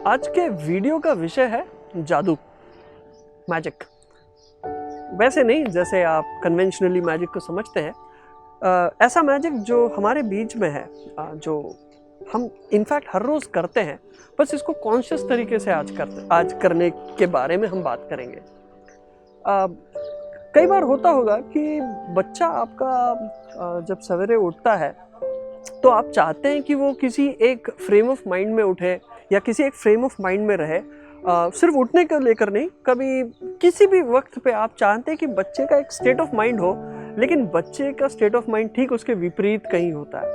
आज के वीडियो का विषय है जादू, मैजिक। वैसे नहीं जैसे आप कन्वेंशनली मैजिक को समझते हैं, ऐसा मैजिक जो हमारे बीच में है, जो हम इनफैक्ट हर रोज़ करते हैं, बस इसको कॉन्शियस तरीके से आज करने के बारे में हम बात करेंगे। कई बार होता होगा कि बच्चा आपका जब सवेरे उठता है तो आप चाहते हैं कि वो किसी एक फ्रेम ऑफ माइंड में उठे या किसी एक फ्रेम ऑफ माइंड में रहे। सिर्फ उठने को लेकर नहीं, कभी किसी भी वक्त पे आप चाहते हैं कि बच्चे का एक स्टेट ऑफ माइंड हो, लेकिन बच्चे का स्टेट ऑफ माइंड ठीक उसके विपरीत कहीं होता है।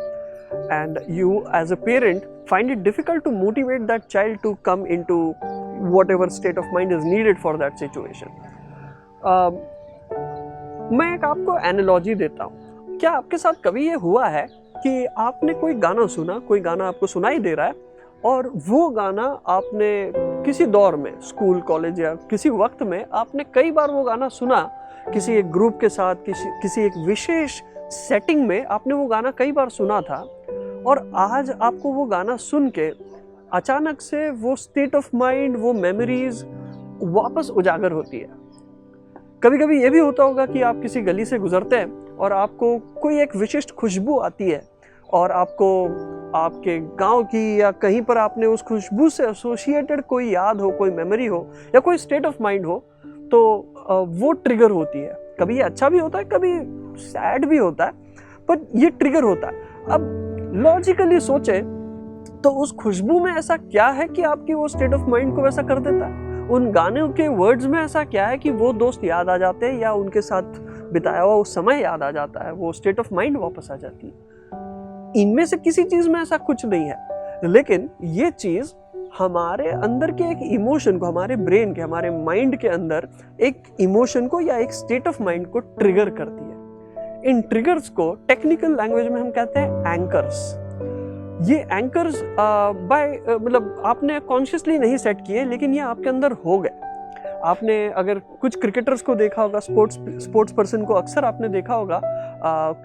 And you as a parent find it difficult to motivate that child to come into whatever state of mind is needed for that situation. मैं एक आपको एनालॉजी देता हूँ। क्या आपके साथ कभी ये हुआ है कि आपने कोई गाना सुना, कोई गाना आपको सुनाई दे रहा है और वो गाना आपने किसी दौर में, स्कूल कॉलेज या किसी वक्त में आपने कई बार वो गाना सुना, किसी एक ग्रुप के साथ, किसी एक विशेष सेटिंग में आपने वो गाना कई बार सुना था, और आज आपको वो गाना सुन के अचानक से वो स्टेट ऑफ माइंड, वो मेमोरीज वापस उजागर होती है। कभी कभी ये भी होता होगा कि आप किसी गली से गुजरते हैं और आपको कोई एक विशिष्ट खुशबू आती है और आपको आपके गांव की या कहीं पर आपने उस खुशबू से एसोसिएटेड कोई याद हो, कोई मेमोरी हो या कोई स्टेट ऑफ माइंड हो, तो वो ट्रिगर होती है। कभी ये अच्छा भी होता है, कभी सैड भी होता है, पर ये ट्रिगर होता है। अब लॉजिकली सोचे तो उस खुशबू में ऐसा क्या है कि आपकी वो स्टेट ऑफ माइंड को वैसा कर देता है? उन गानों के वर्ड्स में ऐसा क्या है कि वो दोस्त याद आ जाते हैं या उनके साथ बिताया हुआ वो समय याद आ जाता है, वो स्टेट ऑफ माइंड वापस आ जाती है? इनमें से किसी चीज में ऐसा कुछ नहीं है, लेकिन ये चीज हमारे अंदर के एक इमोशन को, हमारे ब्रेन के, हमारे माइंड के अंदर एक इमोशन को या एक स्टेट ऑफ माइंड को ट्रिगर करती है। इन ट्रिगर्स को टेक्निकल लैंग्वेज में हम कहते हैं एंकर्स। ये एंकर्स मतलब आपने कॉन्शियसली नहीं सेट किए, लेकिन ये आपके अंदर हो गए। आपने अगर कुछ क्रिकेटर्स को देखा होगा, स्पोर्ट्स पर्सन को अक्सर आपने देखा होगा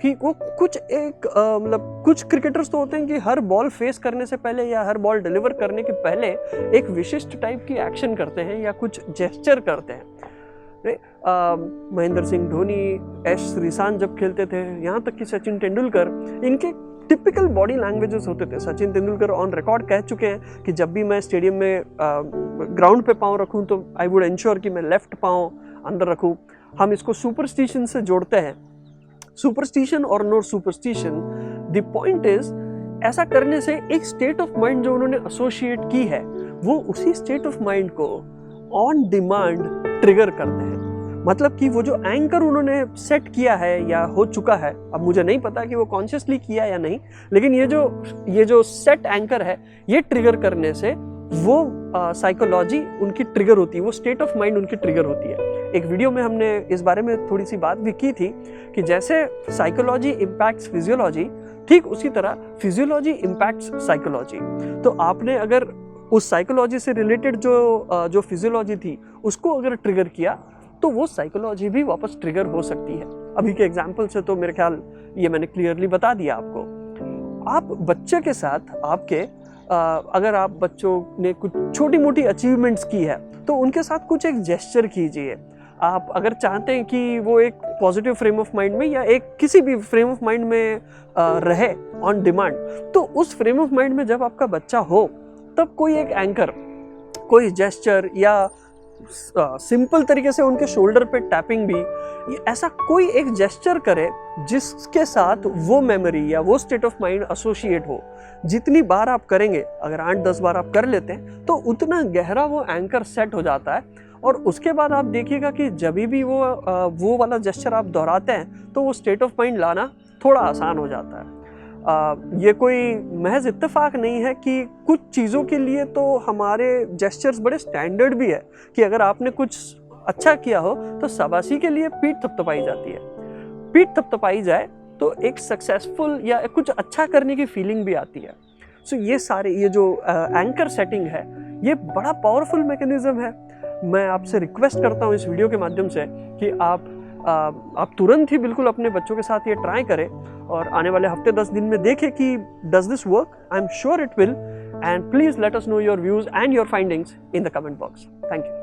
कि वो कुछ एक मतलब कुछ क्रिकेटर्स तो होते हैं कि हर बॉल फेस करने से पहले या हर बॉल डिलीवर करने के पहले एक विशिष्ट टाइप की एक्शन करते हैं या कुछ जेस्चर करते हैं। महेंद्र सिंह धोनी, एस श्रीशांत जब खेलते थे, यहाँ तक कि सचिन तेंदुलकर, इनके टिपिकल बॉडी लैंग्वेजेस होते थे। सचिन तेंदुलकर ऑन रिकॉर्ड कह चुके हैं कि जब भी मैं स्टेडियम में ग्राउंड पे पाँव रखूं तो आई वुड इंश्योर कि मैं लेफ्ट पाँव अंदर रखूं। हम इसको सुपरस्टिशन से जोड़ते हैं। सुपरस्टिशन और no superstition, the point is, ऐसा करने से एक स्टेट ऑफ माइंड जो उन्होंने एसोसिएट की है, वो उसी स्टेट ऑफ माइंड को ऑन डिमांड ट्रिगर करते हैं। मतलब कि वो जो एंकर उन्होंने सेट किया है या हो चुका है, अब मुझे नहीं पता कि वो कॉन्शियसली किया या नहीं, लेकिन ये जो सेट एंकर है, ये ट्रिगर करने से वो साइकोलॉजी उनकी ट्रिगर होती है, वो स्टेट ऑफ माइंड उनकी ट्रिगर होती है। एक वीडियो में हमने इस बारे में थोड़ी सी बात भी की थी कि जैसे साइकोलॉजी इम्पैक्ट्स फिजियोलॉजी, ठीक उसी तरह फिजियोलॉजी इम्पैक्ट्स साइकोलॉजी। तो आपने अगर उस साइकोलॉजी से रिलेटेड जो फिजियोलॉजी थी उसको अगर ट्रिगर किया तो वो साइकोलॉजी भी वापस ट्रिगर हो सकती है। अभी के एग्जाम्पल से तो मेरे ख्याल ये मैंने क्लियरली बता दिया आपको। आप बच्चे के साथ आपके अगर आप बच्चों ने कुछ छोटी मोटी अचीवमेंट्स की है तो उनके साथ कुछ एक जेस्चर कीजिए। आप अगर चाहते हैं कि वो एक पॉजिटिव फ्रेम ऑफ माइंड में या एक किसी भी फ्रेम ऑफ माइंड में रहे ऑन डिमांड, तो उस फ्रेम ऑफ माइंड में जब आपका बच्चा हो तब कोई एक एंकर, कोई जेस्चर या सिंपल तरीके से उनके शोल्डर पे टैपिंग भी, ऐसा कोई एक जेस्चर करे जिसके साथ वो मेमोरी या वो स्टेट ऑफ माइंड एसोसिएट हो। जितनी बार आप करेंगे, अगर 8-10 बार आप कर लेते हैं, तो उतना गहरा वो एंकर सेट हो जाता है। और उसके बाद आप देखिएगा कि जब भी वो वाला जेस्चर आप दोहराते हैं तो वो स्टेट ऑफ माइंड लाना थोड़ा आसान हो जाता है। ये कोई महज इत्तेफाक नहीं है कि कुछ चीज़ों के लिए तो हमारे जेस्चर्स बड़े स्टैंडर्ड भी है कि अगर आपने कुछ अच्छा किया हो तो शाबाशी के लिए पीठ थपथपाई जाती है। पीठ थपथपाई जाए तो एक सक्सेसफुल या कुछ अच्छा करने की फीलिंग भी आती है। सो ये जो एंकर सेटिंग है, ये बड़ा पावरफुल मैकेनिज्म है। मैं आपसे रिक्वेस्ट करता हूँ इस वीडियो के माध्यम से कि आप तुरंत ही बिल्कुल अपने बच्चों के साथ ये ट्राई करें और आने वाले हफ्ते 10 दिन में देखें कि does this work. I am sure it will. and please let us know your views and your findings in the comment box. Thank you.